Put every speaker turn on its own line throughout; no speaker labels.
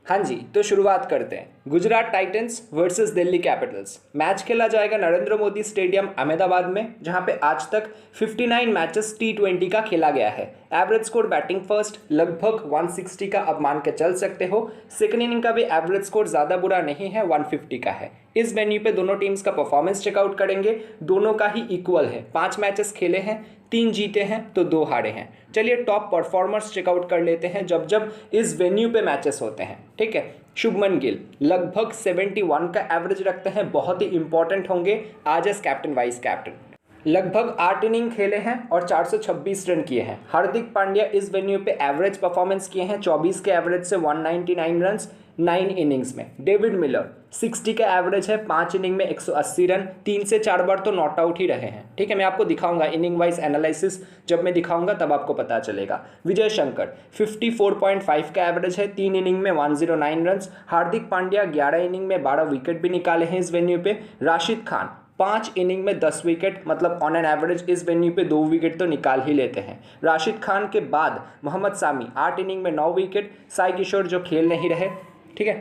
हाँ जी, तो शुरुआत करते हैं। Gujarat Titans versus Delhi Capitals match खेला जाएगा नरेंद्र मोदी स्टेडियम अहमदाबाद में, जहां पे आज तक 59 मैचेस T20 का खेला गया है। एवरेज स्कोर बैटिंग फर्स्ट लगभग 160 का अब मान के चल सकते हो। सेकंड इनिंग का भी एवरेज स्कोर ज़्यादा बुरा नहीं है, 150 का है। इस वेन्यू पे दोनों टीम्स का परफॉर्मेंस चेकआउट करेंगे। दोनों का ही इक्वल है, 5 मैचेस खेले हैं, 3 जीते हैं तो 2 हारे हैं। चलिए टॉप परफॉर्मर्स चेकआउट कर लेते हैं जब जब इस वेन्यू पे मैचेस होते हैं। ठीक है, शुभमन गिल लगभग 71 का एवरेज रखते हैं, बहुत ही इंपॉर्टेंट होंगे आज एज कैप्टन वाइस कैप्टन। लगभग 8 इनिंग खेले हैं और 426 रन किए हैं। हार्दिक पांड्या इस वेन्यू पे एवरेज परफॉर्मेंस किए हैं, 24 के एवरेज से 199 रन 9 इनिंग्स में। डेविड मिलर 60 का एवरेज है, 5 इनिंग में 180 रन, 3 से 4 बार तो नॉट आउट ही रहे हैं। ठीक है, मैं आपको दिखाऊंगा इनिंग वाइज एनालिसिस, जब मैं दिखाऊंगा तब आपको पता चलेगा। विजय शंकर 54.5 का एवरेज है, 3 इनिंग में 109 रन। हार्दिक पांड्या 11 इनिंग में 12 विकेट भी निकाले हैं इस वेन्यू पे। राशिद खान 5 इनिंग में 10 विकेट, मतलब ऑन एन एवरेज इस वेन्यू पे 2 विकेट तो निकाल ही लेते हैं। राशिद खान के बाद मोहम्मद सामी 8 इनिंग में 9 विकेट। साई किशोर जो खेल नहीं रहे। ठीक है,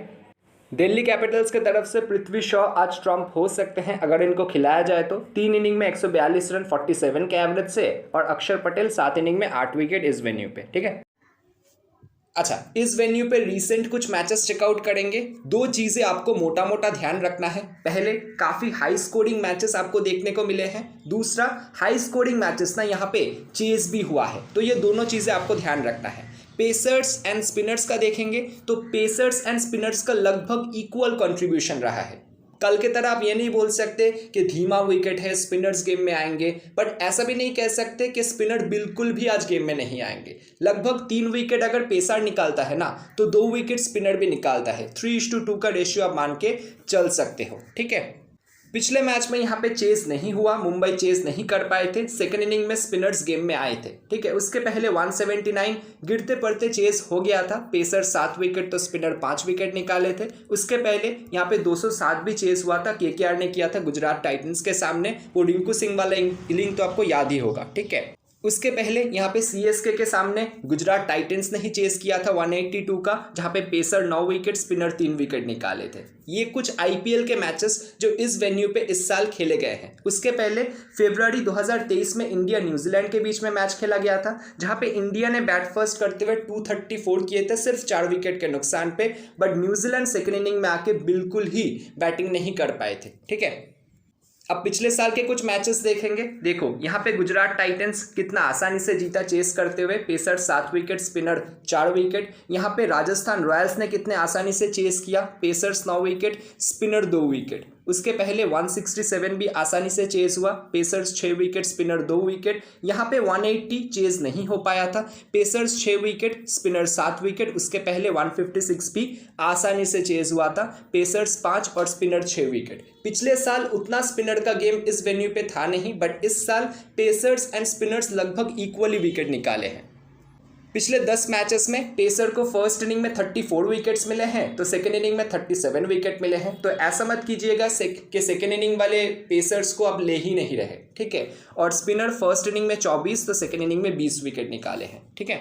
दिल्ली कैपिटल्स की तरफ से पृथ्वी शॉ आज ट्रम्प हो सकते हैं अगर इनको खिलाया जाए तो। 3 इनिंग में 142 रन 47 के एवरेज से, और अक्षर पटेल 7 इनिंग में 8 विकेट इस वेन्यू पे। ठीक है, अच्छा, इस वेन्यू पे रीसेंट कुछ मैचेस चेकआउट करेंगे। 2 चीज़ें आपको मोटा मोटा ध्यान रखना है। पहले, काफ़ी हाई स्कोरिंग मैचेस आपको देखने को मिले हैं। दूसरा, हाई स्कोरिंग मैचेस ना यहाँ पे चेस भी हुआ है, तो ये दोनों चीज़ें आपको ध्यान रखना है। पेसर्स एंड स्पिनर्स का देखेंगे तो पेसर्स एंड स्पिनर्स का लगभग इक्वल कंट्रीब्यूशन रहा है। कल के तरह आप ये नहीं बोल सकते कि धीमा विकेट है स्पिनर्स गेम में आएंगे, बट ऐसा भी नहीं कह सकते कि स्पिनर बिल्कुल भी आज गेम में नहीं आएंगे। लगभग 3 विकेट अगर पेसर निकालता है ना, तो 2 विकेट स्पिनर भी निकालता है। 3:2 का रेशियो आप मान के चल सकते हो। ठीक है, पिछले मैच में यहाँ पे चेस नहीं हुआ, मुंबई चेस नहीं कर पाए थे। सेकंड इनिंग में स्पिनर्स गेम में आए थे। ठीक है, उसके पहले 179 गिरते पड़ते चेस हो गया था। पेसर 7 विकेट तो स्पिनर 5 विकेट निकाले थे। उसके पहले यहाँ पे 207 भी चेस हुआ था, केकेआर ने किया था गुजरात टाइटंस के सामने। वो रिंकू सिंह वाला इनिंग तो आपको याद ही होगा। ठीक है, उसके पहले यहाँ पे सीएसके के सामने गुजरात टाइटंस ने ही चेस किया था 182 का, जहाँ पे पेसर 9 विकेट स्पिनर 3 विकेट निकाले थे। ये कुछ आईपीएल के मैचेस जो इस वेन्यू पे इस साल खेले गए हैं। उसके पहले फरवरी 2023 में इंडिया न्यूजीलैंड के बीच में मैच खेला गया था, जहाँ पे इंडिया ने बैट फर्स्ट करते हुए 234 किए थे सिर्फ 4 विकेट के नुकसान पे, बट न्यूजीलैंड सेकेंड इनिंग में आके बिल्कुल ही बैटिंग नहीं कर पाए थे। ठीक है, अब पिछले साल के कुछ मैचेस देखेंगे। देखो यहाँ पे गुजरात टाइटंस कितना आसानी से जीता चेस करते हुए, पेसर 7 विकेट स्पिनर 4 विकेट। यहाँ पे राजस्थान रॉयल्स ने कितने आसानी से चेस किया, पेसर्स 9 विकेट स्पिनर 2 विकेट। उसके पहले 167 भी आसानी से चेस हुआ, पेसर्स 6 विकेट स्पिनर 2 विकेट। यहाँ पे 180 चेस नहीं हो पाया था, पेसर्स 6 विकेट स्पिनर 7 विकेट। उसके पहले 156 भी आसानी से चेस हुआ था, पेसर्स 5 और स्पिनर 6 विकेट। पिछले साल उतना स्पिनर का गेम इस वेन्यू पे था नहीं, बट इस साल पेसर्स एंड स्पिनर्स लगभग इक्वली विकेट निकाले हैं। पिछले 10 मैचेस में पेसर को फर्स्ट इनिंग में 34 विकेट्स मिले हैं, तो सेकेंड इनिंग में 37 विकेट मिले हैं। तो ऐसा मत कीजिएगा कि सेकेंड इनिंग वाले पेसर्स को अब ले ही नहीं रहे। ठीक है, और स्पिनर फर्स्ट इनिंग में 24 तो सेकेंड इनिंग में 20 विकेट निकाले हैं। ठीक है,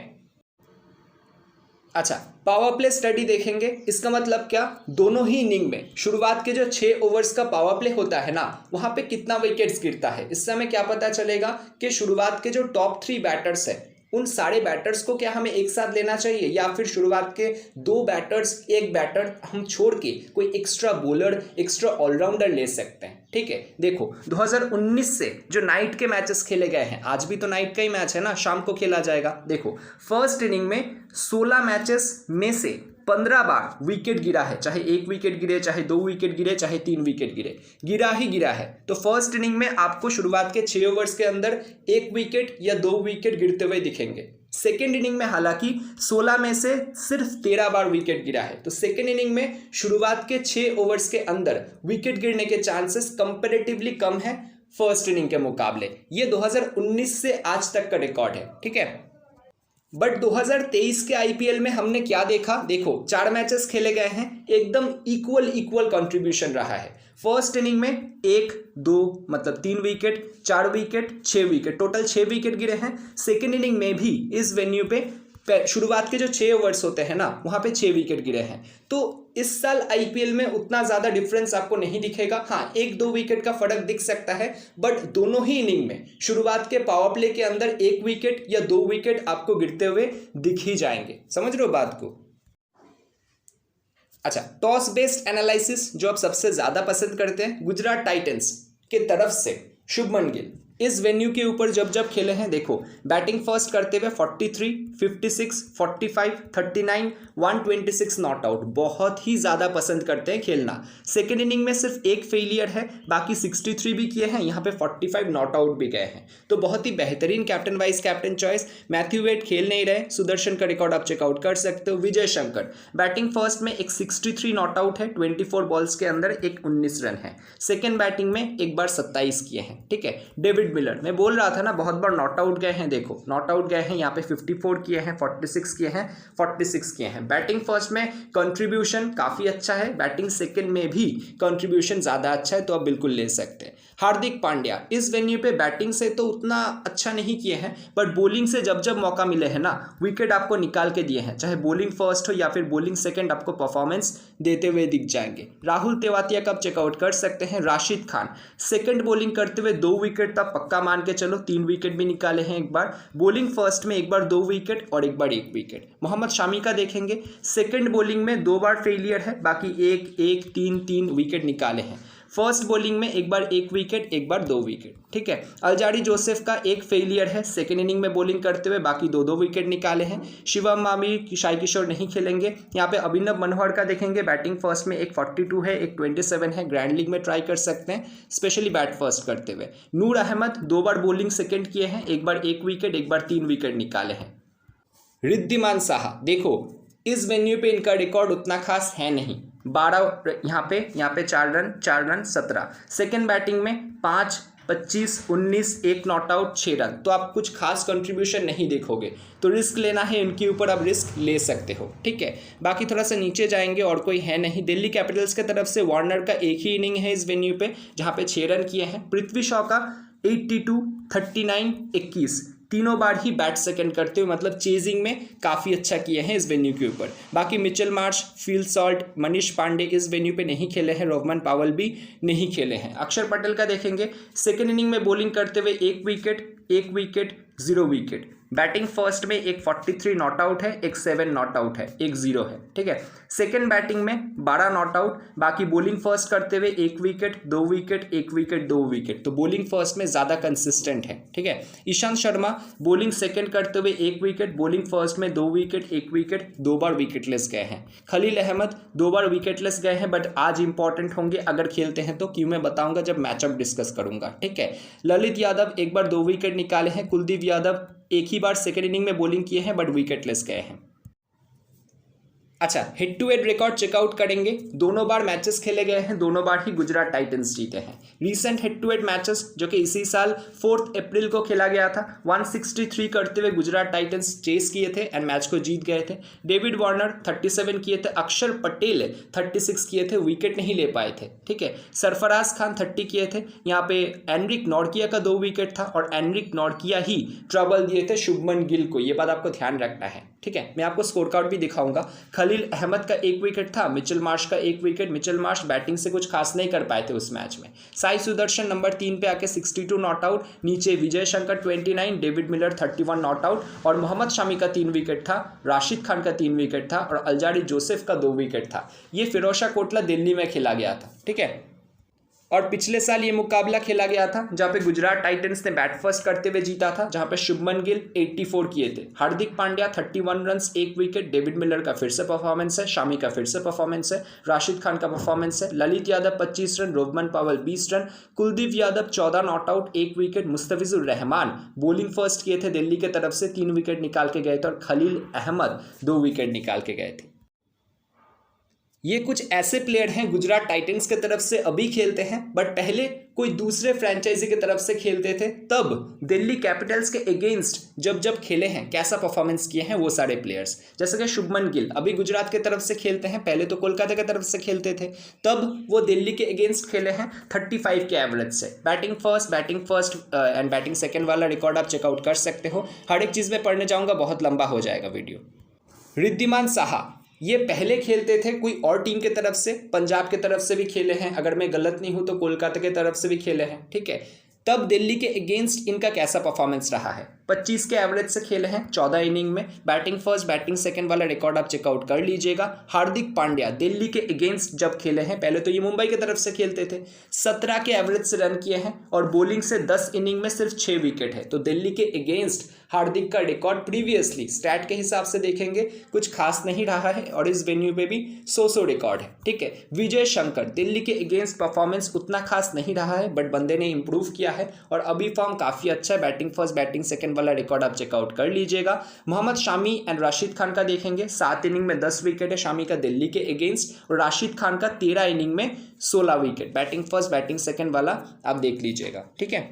अच्छा, पावर प्ले स्टडी देखेंगे। इसका मतलब क्या, दोनों ही इनिंग में शुरुआत के जो 6 ओवर्स का पावर प्ले होता है ना, वहां पे कितना विकेट्स गिरता है। इससे हमें क्या पता चलेगा कि शुरुआत के जो टॉप 3 बैटर्स हैं, उन सारे बैटर्स को क्या हमें एक साथ लेना चाहिए, या फिर शुरुआत के 2 बैटर्स, 1 बैटर हम छोड़ के कोई एक्स्ट्रा बॉलर, एक्स्ट्रा ऑलराउंडर ले सकते हैं। ठीक है, देखो 2019 से जो नाइट के मैचेस खेले गए हैं, आज भी तो नाइट का ही मैच है ना, शाम को खेला जाएगा। देखो फर्स्ट इनिंग में 16 मैचेस में से 15 बार विकेट गिरा है, चाहे 1 विकेट गिरे, चाहे 2 विकेट गिरे, चाहे 3 विकेट गिरे, गिरा ही गिरा है। तो फर्स्ट इनिंग में आपको शुरुआत के 6 ओवर्स के अंदर 1 विकेट या 2 विकेट गिरते हुए दिखेंगे। सेकेंड इनिंग में हालांकि 16 में से सिर्फ 13 बार विकेट गिरा है, तो सेकेंड इनिंग में शुरुआत के 6 ओवर्स के अंदर विकेट गिरने के चांसेस कंपैरेटिवली कम है फर्स्ट इनिंग के मुकाबले। ये 2019 से आज तक का रिकॉर्ड है। ठीक है, बट 2023 के आईपीएल में हमने क्या देखा, देखो 4 मैचेस खेले गए हैं, एकदम इक्वल कंट्रीब्यूशन रहा है। फर्स्ट इनिंग में 1, 2 मतलब 3 wicket, 4 wicket, 6 wicket, total 6 wicket गिरे हैं। सेकेंड इनिंग में भी इस वेन्यू पे शुरुआत के जो 6 ओवर्स होते हैं ना वहाँ पे 6 विकेट गिरे हैं। तो इस साल आईपीएल में उतना ज़्यादा डिफरेंस आपको नहीं दिखेगा। हाँ, 1-2 विकेट का फर्क दिख सकता है, बट दोनों ही इनिंग में शुरुआत के पावर प्ले के अंदर 1 विकेट या 2 विकेट आपको गिरते हुए दिख ही जाएंगे। समझ रहे हो बात को? अच्छा, टॉस बेस्ड एनालिसिस जो आप सबसे ज़्यादा पसंद करते हैं, गुजरात टाइटंस के तरफ से शुभमन गिल इस वेन्यू के ऊपर जब जब खेले हैं, देखो बैटिंग फर्स्ट करते हुए 43, 56, 45, 39, 126 नॉट आउट, बहुत ही ज़्यादा पसंद करते हैं खेलना। सेकेंड इनिंग में सिर्फ एक फेलियर है, बाकी 63 भी किए हैं, यहाँ पे 45 नॉट आउट भी गए हैं। तो बहुत ही बेहतरीन captain vice captain choice. Matthew Wade खेल नहीं रहे, सुदर्शन का रिकॉर्ड आप चेकआउट कर सकते हो। विजय शंकर बैटिंग फर्स्ट में एक 63 नॉट आउट है, 24 बॉल्स के अंदर एक 19 रन है। सेकेंड बैटिंग में एक बार 27 किए हैं, ठीक है। डेविड मिलर, मैं बोल रहा था ना बहुत बार नॉट आउट गए हैं, देखो नॉट आउट गए हैं, यहाँ पे 54 किए हैं, 46 किए हैं, 46 किए हैं। बैटिंग फर्स्ट में कंट्रीब्यूशन काफ़ी अच्छा है, बैटिंग सेकंड में भी कंट्रीब्यूशन ज़्यादा अच्छा है, तो आप बिल्कुल ले सकते हैं। हार्दिक पांड्या इस वेन्यू पे बैटिंग से तो उतना अच्छा नहीं किए हैं, बट बॉलिंग से जब जब मौका मिले हैं ना विकेट आपको निकाल के दिए हैं, चाहे बॉलिंग फर्स्ट हो या फिर बॉलिंग सेकंड, आपको परफॉर्मेंस देते हुए दिख जाएंगे। राहुल तेवातिया का आप चेकआउट कर सकते हैं। राशिद खान सेकंड बॉलिंग करते हुए 2 विकेट तक पक्का मान के चलो, 3 विकेट भी निकाले हैं एक बार। बॉलिंग फर्स्ट में एक बार 2 विकेट और एक बार 1 विकेट। मोहम्मद शामी का देखेंगे, सेकंड बॉलिंग में 2 बार फेलियर है, बाकी 1-1, 3-3 विकेट निकाले हैं। फर्स्ट बॉलिंग में एक बार 1 विकेट, एक बार 2 विकेट, ठीक है। अल्जारी जोसेफ का एक फेलियर है सेकेंड इनिंग में बॉलिंग करते हुए, बाकी 2-2 विकेट निकाले हैं। शिवम मामी, साई किशोर नहीं खेलेंगे। यहाँ पे अभिनव मनोहर का देखेंगे, बैटिंग फर्स्ट में एक 42 है, एक 27 है, ग्रैंड लीग में ट्राई कर सकते हैं, स्पेशली बैट फर्स्ट करते हुए। नूर अहमद 2 बार बॉलिंग सेकेंड किए हैं, एक बार 1 विकेट, एक बार 3 विकेट निकाले हैं। रिद्धिमान साहा, देखो इस वेन्यू पे इनका रिकॉर्ड उतना खास है नहीं, 12 यहाँ पे 4 रन 17। सेकेंड बैटिंग में 5, 25, 19, 1 नॉट आउट, 6 रन, तो आप कुछ खास कंट्रीब्यूशन नहीं देखोगे। तो रिस्क लेना है इनके ऊपर, आप रिस्क ले सकते हो, ठीक है। बाकी थोड़ा सा नीचे जाएंगे और कोई है नहीं। दिल्ली कैपिटल्स की तरफ से वार्नर का एक ही इनिंग है इस वेन्यू पे, जहाँ पे 6 रन किए हैं। पृथ्वी शॉ का 82, 39, 21, तीनों बार ही बैट सेकंड करते हुए, मतलब चेजिंग में काफ़ी अच्छा किए हैं इस वेन्यू के ऊपर। बाकी Mitchell Marsh, Phil Salt, Manish Pandey इस वेन्यू पे नहीं खेले हैं, रोहमन पावल भी नहीं खेले हैं। अक्षर पटेल का देखेंगे, सेकेंड इनिंग में बॉलिंग करते हुए 1 wicket, 1 wicket, 0 wicket. Batting first में एक 43 नॉट आउट है, एक 7 नॉट आउट है, एक 0 है, ठीक है। सेकेंड बैटिंग में 12 नॉट आउट, बाकी बॉलिंग फर्स्ट करते हुए 1 विकेट, 2 विकेट, 1 विकेट, 2 विकेट, तो बॉलिंग फर्स्ट में ज़्यादा कंसिस्टेंट है, ठीक है। ईशांत शर्मा बॉलिंग सेकेंड करते हुए 1 विकेट, बॉलिंग फर्स्ट में 2 विकेट, 1 विकेट, 2 बार विकेटलेस गए हैं। खलील अहमद 2 बार विकेटलेस गए हैं, बट आज इंपॉर्टेंट होंगे अगर खेलते हैं तो, क्यों मैं बताऊंगा जब मैचअप डिस्कस करूंगा, ठीक है। ललित यादव एक बार 2 विकेट निकाले हैं। कुलदीप यादव एक ही बार सेकेंड इनिंग में बॉलिंग किए हैं, बट विकेटलेस गए हैं। अच्छा, head to head record check out करेंगे। दोनों बार मैचेस खेले गए हैं, दोनों बार ही गुजरात टाइटंस जीते हैं। Recent head to head matches जो कि इसी साल 4 अप्रैल को खेला गया था, 163 करते हुए गुजरात टाइटंस चेस किए थे एंड मैच को जीत गए थे। डेविड वार्नर 37 किए थे, अक्षर पटेल 36 किए थे, विकेट नहीं ले पाए थे, ठीक है। सरफराज खान 30 किए थे। यहाँ पे एनरिक नॉर्किया का 2 विकेट था और एनरिक नॉर्किया ही ट्रबल दिए थे शुभमन गिल को, ये बात आपको ध्यान रखना है, ठीक है। मैं आपको स्कोर कार्ड भी दिखाऊंगा। खलील अहमद का 1 विकेट था, मिचेल मार्श का 1 विकेट। मिचेल मार्श बैटिंग से कुछ खास नहीं कर पाए थे उस मैच में। साई सुदर्शन नंबर 3 पे आके 62 नॉट आउट, नीचे Vijay Shankar 29, David Miller 31 not out, और मोहम्मद शामी का 3 विकेट था, राशिद खान का 3 विकेट था और अल्जारी जोसेफ का 2 विकेट था। ये फिरोजशाह कोटला दिल्ली में खेला गया था, ठीक है। और पिछले साल ये मुकाबला खेला गया था जहाँ पे गुजरात टाइटंस ने बैट फर्स्ट करते हुए जीता था, जहाँ पे शुभमन गिल 84 किए थे। Hardik Pandya 31 run 1 wicket, David Miller का फिर से परफॉर्मेंस है, शामी का फिर से परफॉर्मेंस है, राशिद खान का परफॉर्मेंस है, ललित यादव 25 रन, रोहमन पावल 20 run, Kuldeep Yadav 14 not out 1 wicket, Mustafizur Rahman bowling first किए थे दिल्ली की तरफ से, 3 विकेट निकाल के गए थे, और खलील अहमद 2 विकेट निकाल के गए थे। ये कुछ ऐसे प्लेयर हैं गुजरात टाइटंस के तरफ से अभी खेलते हैं, बट पहले कोई दूसरे फ्रेंचाइजी की तरफ से खेलते थे, तब दिल्ली कैपिटल्स के अगेंस्ट जब जब खेले हैं, कैसा परफॉर्मेंस किए हैं वो सारे प्लेयर्स। जैसे कि शुभमन गिल अभी गुजरात की तरफ से खेलते हैं, पहले तो कोलकाता की तरफ से खेलते थे, तब वो दिल्ली के अगेंस्ट खेले हैं 35 के एवरेज से। Batting first and batting second वाला रिकॉर्ड आप चेकआउट कर सकते हो। हर एक चीज़ में पढ़ने जाऊँगा, बहुत लंबा हो जाएगा वीडियो। रिद्धिमान साहा ये पहले खेलते थे कोई और टीम की तरफ से, पंजाब की तरफ से भी खेले हैं, अगर मैं गलत नहीं हूं तो कोलकाता की तरफ से भी खेले हैं, ठीक है। तब दिल्ली के अगेंस्ट इनका कैसा परफॉर्मेंस रहा है, 25 के एवरेज से खेले हैं 14 इनिंग में। बैटिंग फर्स्ट बैटिंग सेकंड वाला रिकॉर्ड आप चेकआउट कर लीजिएगा। हार्दिक पांड्या दिल्ली के अगेंस्ट जब खेले हैं, पहले तो ये मुंबई की तरफ से खेलते थे, 17 के एवरेज से रन किए हैं और बॉलिंग से 10 इनिंग में सिर्फ 6 विकेट है। तो दिल्ली के अगेंस्ट हार्दिक का रिकॉर्ड प्रीवियसली स्टैट के हिसाब से देखेंगे कुछ खास नहीं रहा है और इस वेन्यू पे भी सो रिकॉर्ड है, ठीक है। विजय शंकर दिल्ली के अगेंस्ट परफॉर्मेंस उतना खास नहीं रहा है, बट बंदे ने इंप्रूव किया है और अभी फॉर्म काफ़ी अच्छा है। बैटिंग फर्स्ट बैटिंग सेकंड वाला रिकॉर्ड आप चेकआउट कर लीजिएगा। मोहम्मद शामी एंड राशिद खान का देखेंगे, 7 इनिंग में 10 विकेट है शामी का दिल्ली के अगेंस्ट, और राशिद खान का 13 इनिंग में 16 wicket. Batting first batting second वाला आप देख लीजिएगा, ठीक है।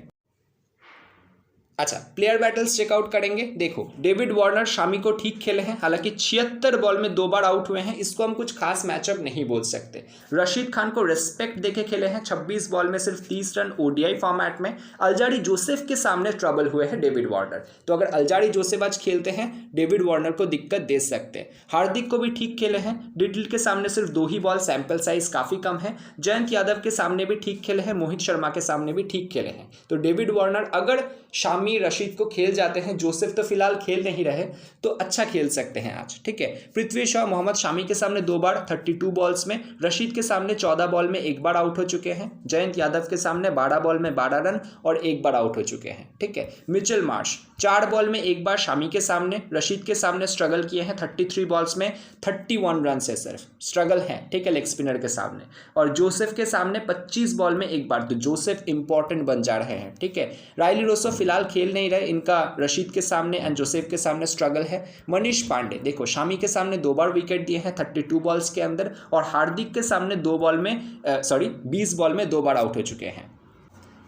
अच्छा, प्लेयर बैटल्स चेकआउट करेंगे। देखो, डेविड वार्नर शामी को ठीक खेले हैं, हालांकि 76 बॉल में 2 बार आउट हुए हैं, इसको हम कुछ खास मैचअप नहीं बोल सकते। रशीद खान को रिस्पेक्ट देके खेले हैं, 26 बॉल में सिर्फ 30 रन ओडीआई फॉर्मेट में। अल्जारी जोसेफ के सामने ट्रबल हुए हैं डेविड वार्नर, तो अगर अल्जारी जोसेफ आज खेलते हैं डेविड वार्नर को दिक्कत दे सकते हैं। हार्दिक को भी ठीक खेले हैं, डिटल के सामने सिर्फ 2 ही बॉल, सैंपल साइज काफ़ी कम है। जयंत यादव के सामने भी ठीक खेले हैं, मोहित शर्मा के सामने भी ठीक खेले हैं। तो डेविड वार्नर अगर शामी रशीद को खेल जाते हैं, जोसेफ तो फिलहाल खेल नहीं रहे, तो अच्छा खेल सकते हैं आज, ठीक है। पृथ्वी शॉ मोहम्मद शामी के सामने 2 बार 32 बॉल्स में, रशीद के सामने 14 बॉल में 1 बार आउट हो चुके हैं। जयंत यादव के सामने 12 बॉल में 12 रन और 1 बार आउट हो चुके हैं, ठीक है। मिचेल मार्श 4 बॉल में 1 बार शामी के सामने, रशीद के सामने स्ट्रगल किए हैं, 33 बॉल्स में 31 रन से सिर्फ स्ट्रगल है, ठीक है, लेग स्पिनर के सामने। और जोसेफ के सामने 25 बॉल में 1 बार, तो जोसेफ इंपॉर्टेंट बन जा रहे हैं, ठीक है। रायली रोसो फिलहाल खेल नहीं रहे, इनका रशीद के सामने एंड जोसेफ के सामने स्ट्रगल है। मनीष पांडे देखो, शामी के सामने 2 बार विकेट दिए हैं 32 बॉल्स के अंदर, और हार्दिक के सामने 20 बॉल में 2 बार आउट हो चुके हैं।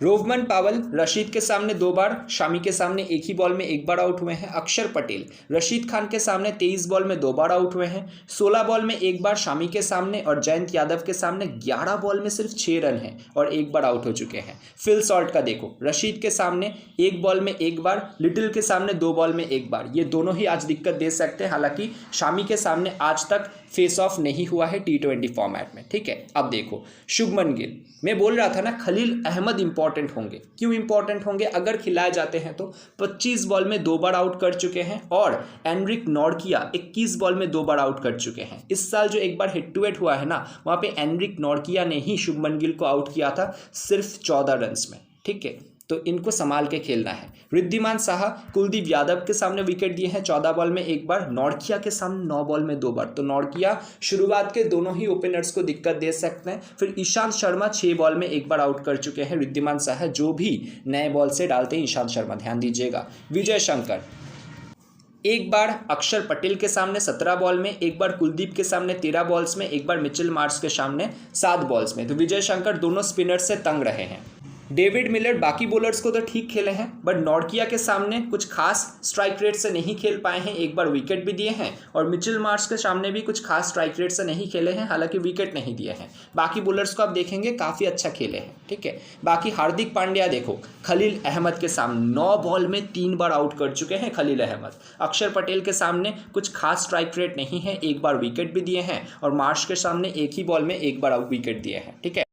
रोवमन पावल रशीद के सामने 2 बार, शामी के सामने 1 ही बॉल में 1 बार आउट हुए हैं। अक्षर पटेल रशीद खान के सामने 23 बॉल में 2 बार आउट हुए हैं। 16 बॉल में 1 बार शामी के सामने, और जयंत यादव के सामने 11 बॉल में सिर्फ 6 रन हैं और 1 बार आउट हो चुके हैं। फिल सॉल्ट का देखो, रशीद के सामने 1 बॉल में 1 बार, लिटिल के सामने 2 बॉल में 1 बार, ये दोनों ही आज दिक्कत दे सकते हैं। हालांकि शामी के सामने आज तक फेस ऑफ नहीं हुआ है T20 फॉर्मेट में, ठीक है। अब देखो, शुभमन गिल, मैं बोल रहा था ना खलील अहमद इंपॉर्टेंट होंगे। क्यों इंपॉर्टेंट होंगे? अगर खिलाए जाते हैं तो 25 बॉल में 2 बार आउट कर चुके हैं, और एनरिक नॉर्किया 21 बॉल में 2 बार आउट कर चुके हैं। इस साल जो एक बार हिट टू हिट हुआ है ना, वहाँ पे एनरिक नॉर्किया ने ही शुभमन गिल को आउट किया था सिर्फ 14 रन में, ठीक है। तो इनको संभाल के खेलना है। रिद्धिमान साहा कुलदीप यादव के सामने विकेट दिए हैं 14 बॉल में 1 बार, नॉर्किया के सामने 9 बॉल में 2 बार, तो नॉर्किया शुरुआत के दोनों ही ओपनर्स को दिक्कत दे सकते हैं। फिर ईशांत शर्मा 6 बॉल में 1 बार आउट कर चुके हैं। रिद्धिमान साहा जो भी नए बॉल से डालते हैं ईशांत शर्मा, ध्यान दीजिएगा। विजय शंकर 1 बार अक्षर पटेल के सामने 17 बॉल में, 1 बार कुलदीप के सामने 13 बॉल्स में, 1 बार मिचेल मार्श के सामने 7 बॉल्स में। तो विजय शंकर दोनों स्पिनर्स से तंग रहे हैं। डेविड मिलर बाकी बॉलर्स को तो ठीक खेले हैं, बट नॉर्किया के सामने कुछ खास स्ट्राइक रेट से नहीं खेल पाए हैं, 1 बार विकेट भी दिए हैं, और मिचेल मार्श के सामने भी कुछ खास स्ट्राइक रेट से नहीं खेले हैं, हालांकि विकेट नहीं दिए हैं। बाकी बॉलर्स को आप देखेंगे काफ़ी अच्छा खेले हैं, ठीक है। बाकी हार्दिक पांड्या देखो, खलील अहमद के सामने 9 बॉल में 3 बार आउट कर चुके हैं खलील अहमद। अक्षर पटेल के सामने कुछ खास स्ट्राइक रेट नहीं है, 1 बार विकेट भी दिए हैं, और मार्श के सामने 1 ही बॉल में 1 बार विकेट दिए हैं, ठीक है।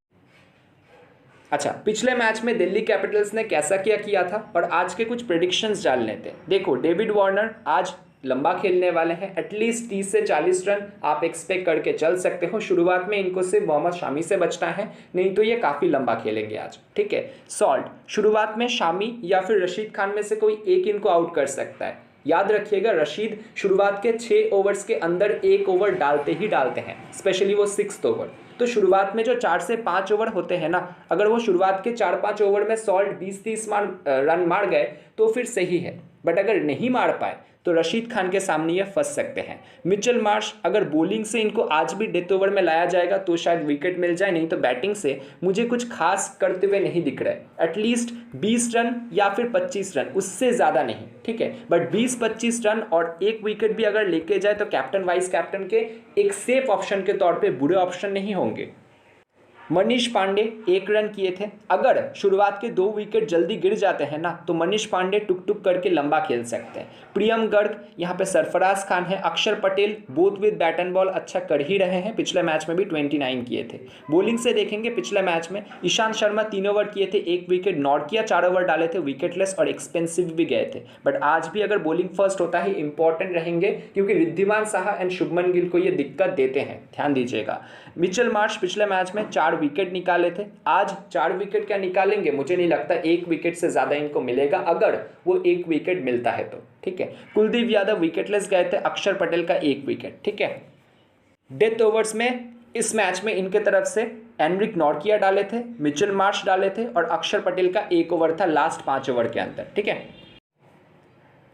अच्छा, पिछले मैच में दिल्ली कैपिटल्स ने कैसा किया था और आज के कुछ प्रेडिक्शंस जान लेते हैं। देखो, डेविड वार्नर आज लंबा खेलने वाले हैं, एटलीस्ट 30 से 40 रन आप एक्सपेक्ट करके चल सकते हो। शुरुआत में इनको सिर्फ मोहम्मद शामी से बचना है, नहीं तो ये काफ़ी लंबा खेलेंगे आज, ठीक है। सॉल्ट शुरुआत में शामी या फिर रशीद खान में से कोई एक इनको आउट कर सकता है। याद रखिएगा, रशीद शुरुआत के 6 ओवर्स के अंदर 1 ओवर डालते ही डालते हैं, स्पेशली वो 6th ओवर। तो शुरुआत में जो 4 से 5 ओवर होते हैं ना, अगर वो शुरुआत के 4-5 ओवर में सॉल्ट 20-30 रन मार गए तो फिर सही है, बट अगर नहीं मार पाए तो रशीद खान के सामने ये फंस सकते हैं। मिचेल मार्श अगर बॉलिंग से इनको आज भी डेथ ओवर में लाया जाएगा तो शायद विकेट मिल जाए, नहीं तो बैटिंग से मुझे कुछ खास करते हुए नहीं दिख रहा है। एटलीस्ट 20 रन या फिर 25 रन, उससे ज़्यादा नहीं, ठीक है। बट 20-25 रन और एक विकेट भी अगर लेके जाए तो कैप्टन वाइस कैप्टन के एक सेफ ऑप्शन के तौर पे बुरे ऑप्शन नहीं होंगे। मनीष पांडे 1 रन किए थे। अगर शुरुआत के 2 विकेट जल्दी गिर जाते हैं ना तो मनीष पांडे टुक टुक करके लंबा खेल सकते हैं। प्रियम गर्ग, यहाँ पे सरफराज खान है, अक्षर Patel both with bat and ball अच्छा कर ही रहे हैं। पिछले मैच में भी 29 किए थे। बॉलिंग से देखेंगे पिछले मैच में ईशांत शर्मा 3 ओवर किए थे, 1 विकेट नॉट किया, 4 ओवर डाले थे, विकेटलेस और एक्सपेंसिव भी गए थे। बट आज भी अगर बॉलिंग फर्स्ट होता है इंपॉर्टेंट रहेंगे, क्योंकि रिद्धिमान साहा एंड शुभमन गिल को ये दिक्कत देते हैं, ध्यान दीजिएगा। मिचेल मार्श पिछले मैच में 4 विकेट निकाले थे, आज 4 विकेट क्या निकालेंगे, मुझे नहीं लगता 1 विकेट से ज़्यादा इनको मिलेगा, अगर वो 1 विकेट मिलता है तो, ठीक है। कुलदीप यादव विकेटलेस गए थे, अक्षर पटेल का 1 विकेट, ठीक है। डेथ ओवर्स में इस मैच में इनके तरफ से एनरिक नॉर्किया डाले थे, मिचेल मार्श डाले थे और अक्षर पटेल का 1 ओवर था लास्ट 5 ओवर के अंदर, ठीक है।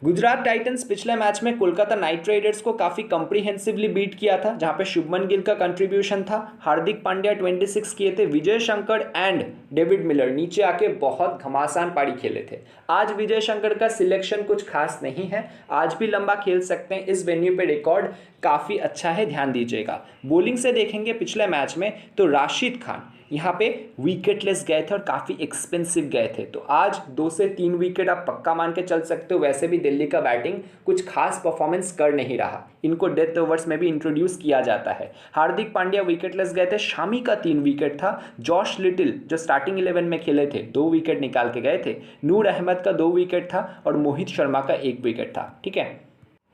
गुजरात टाइटंस पिछले मैच में कोलकाता नाइट राइडर्स को काफ़ी कॉम्प्रिहेंसिवली बीट किया था, जहां पे शुभमन गिल का कंट्रीब्यूशन था। हार्दिक पांड्या 26 किए थे, Vijay Shankar and David Miller नीचे आके बहुत घमासान पारी खेले थे। आज विजय शंकर का सिलेक्शन कुछ खास नहीं है, आज भी लंबा खेल सकते हैं, इस वेन्यू पे रिकॉर्ड काफ़ी अच्छा है, ध्यान दीजिएगा। बॉलिंग से देखेंगे पिछले मैच में तो राशिद खान यहाँ पे विकेटलेस गए थे और काफ़ी एक्सपेंसिव गए थे, तो आज 2 से 3 विकेट आप पक्का मान के चल सकते हो। वैसे भी दिल्ली का बैटिंग कुछ खास परफॉर्मेंस कर नहीं रहा, इनको डेथ ओवर्स में भी इंट्रोड्यूस किया जाता है। हार्दिक पांड्या विकेटलेस गए थे, शामी का 3 विकेट था, जॉश लिटिल जो स्टार्टिंग 11 में खेले थे 2 विकेट निकाल के गए थे, नूर अहमद का 2 विकेट था और मोहित शर्मा का 1 विकेट था, ठीक है।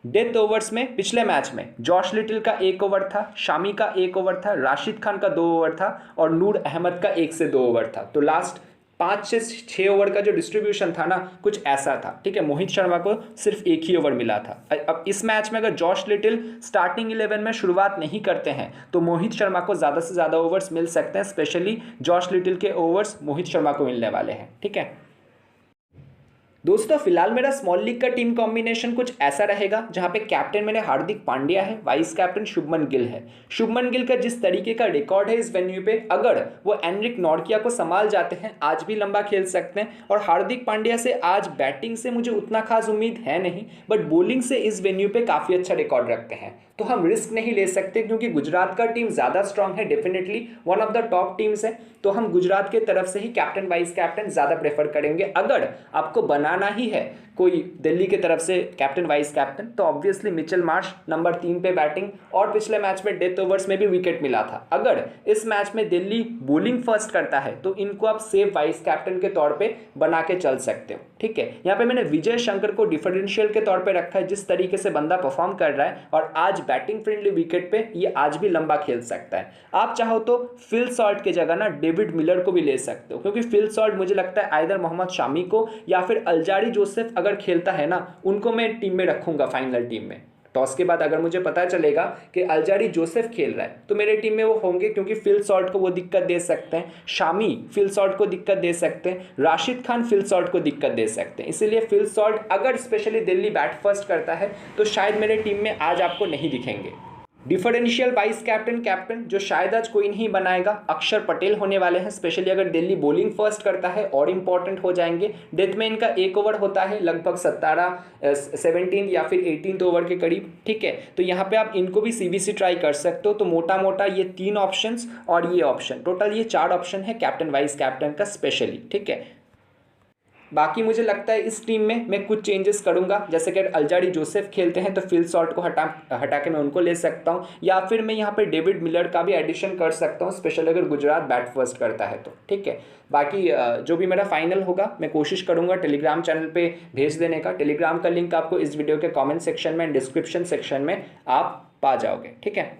डेथ ओवर्स में पिछले मैच में जॉश लिटिल का 1 ओवर था, शामी का 1 ओवर था, राशिद खान का 2 ओवर था और नूर अहमद का 1 से 2 ओवर था। तो लास्ट 5 से 6 ओवर का जो डिस्ट्रीब्यूशन था ना कुछ ऐसा था, ठीक है। मोहित शर्मा को सिर्फ 1 ही ओवर मिला था। अब इस मैच में अगर जॉश लिटिल स्टार्टिंग 11 में शुरुआत नहीं करते हैं तो मोहित शर्मा को ज़्यादा से ज़्यादा ओवर्स मिल सकते हैं, स्पेशली जॉश लिटिल के ओवर्स मोहित शर्मा को मिलने वाले हैं, ठीक है। दोस्तों फिलहाल मेरा स्मॉल लीग का टीम कॉम्बिनेशन कुछ ऐसा रहेगा, जहां पे कैप्टन मेरे हार्दिक पांड्या है, वाइस कैप्टन शुभमन गिल है। शुभमन गिल का जिस तरीके का रिकॉर्ड है इस वेन्यू पे, अगर वो एनरिक नॉर्किया को संभाल जाते हैं आज भी लंबा खेल सकते हैं। और हार्दिक पांड्या से आज बैटिंग से मुझे उतना खास उम्मीद है नहीं, बट बॉलिंग से इस वेन्यू पे काफ़ी अच्छा रिकॉर्ड रखते हैं, तो हम रिस्क नहीं ले सकते, क्योंकि गुजरात का टीम ज़्यादा स्ट्रांग है, definitely one of the top teams है, तो हम गुजरात के तरफ से ही कैप्टन वाइस कैप्टन ज़्यादा प्रेफर करेंगे। अगर आपको बनाना ही है कोई दिल्ली के तरफ से कैप्टन वाइस कैप्टन तो ऑब्वियसली मिचेल मार्श नंबर 3 पे बैटिंग, और पिछले मैच में डेथ ओवर्स में भी विकेट मिला था। अगर इस मैच में दिल्ली बॉलिंग फर्स्ट करता है तो इनको आप सेफ वाइस कैप्टन के तौर पे बना के चल सकते हो, ठीक है। यहाँ पे मैंने विजय शंकर को डिफरेंशियल के तौर पे रखा है, जिस तरीके से बंदा परफॉर्म कर रहा है और आज बैटिंग फ्रेंडली विकेट पे ये आज भी लंबा खेल सकता है। आप चाहो तो फिल सॉल्ट की जगह ना डेविड मिलर को भी ले सकते हो, क्योंकि फिल सॉल्ट मुझे लगता है आइदर मोहम्मद शामी को या फिर अल्जारी जोसेफ अगर खेलता है ना, उनको मैं टीम में रखूंगा फाइनल टीम में। टॉस के बाद अगर मुझे पता चलेगा कि अल्जारी जोसेफ खेल रहा है तो मेरे टीम में वो होंगे, क्योंकि फिल सॉल्ट को वो दिक्कत दे सकते हैं, शामी फिल सॉल्ट को दिक्कत दे सकते हैं, राशिद खान फिल सॉल्ट को दिक्कत दे सकते हैं। इसीलिए फिल सॉल्ट अगर स्पेशली दिल्ली बैट फर्स्ट करता है तो शायद मेरे टीम में आज आपको नहीं दिखेंगे। डिफरेंशियल वाइस कैप्टन जो शायद आज कोई नहीं बनाएगा, अक्षर पटेल होने वाले हैं, स्पेशली अगर दिल्ली बॉलिंग फर्स्ट करता है और इंपॉर्टेंट हो जाएंगे। डेथ में इनका 1 ओवर होता है, लगभग 17 या फिर 18 ओवर के करीब, ठीक है। तो यहाँ पे आप इनको भी सीबीसी ट्राई कर सकते हो। तो मोटा मोटा ये 3 ऑप्शंस और ये ऑप्शन, टोटल ये 4 ऑप्शन है कैप्टन वाइस कैप्टन का स्पेशली, ठीक है। बाकी मुझे लगता है इस टीम में मैं कुछ चेंजेस करूंगा, जैसे कि अल्जारी जोसेफ खेलते हैं तो फिल सॉल्ट को हटा के मैं उनको ले सकता हूं, या फिर मैं यहाँ पे डेविड मिलर का भी एडिशन कर सकता हूं, स्पेशली अगर गुजरात बैट फर्स्ट करता है तो, ठीक है। बाकी जो भी मेरा फाइनल होगा मैं कोशिश करूंगा टेलीग्राम चैनल पे भेज देने का। टेलीग्राम का लिंक आपको इस वीडियो के कॉमेंट सेक्शन में, डिस्क्रिप्शन सेक्शन में आप पा जाओगे, ठीक है।